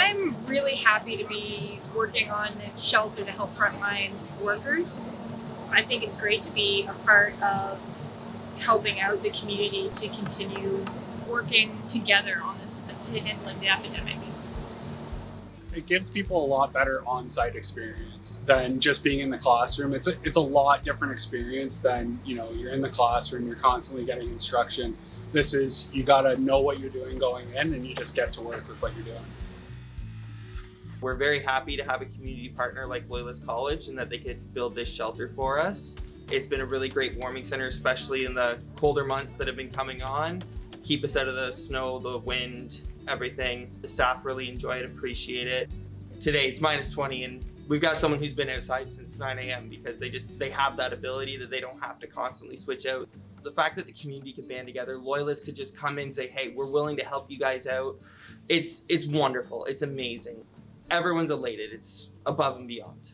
I'm really happy to be working on this shelter to help frontline workers. I think it's great to be a part of helping out the community to continue working together on this, to handling the epidemic. It gives people a lot better on-site experience than just being in the classroom. It's a lot different experience than, you're in the classroom, you're constantly getting instruction. This is, you gotta know what you're doing going in, and you just get to work with what you're doing. We're very happy to have a community partner like Loyalist College and that they could build this shelter for us. It's been a really great warming center, especially in the colder months that have been coming on. Keep us out of the snow, the wind, everything. The staff really enjoy it, appreciate it. Today it's -20 and we've got someone who's been outside since 9 a.m. because they have that ability that they don't have to constantly switch out. The fact that the community could band together, Loyalists could just come in and say, hey, we're willing to help you guys out. It's wonderful, it's amazing. Everyone's elated, it's above and beyond.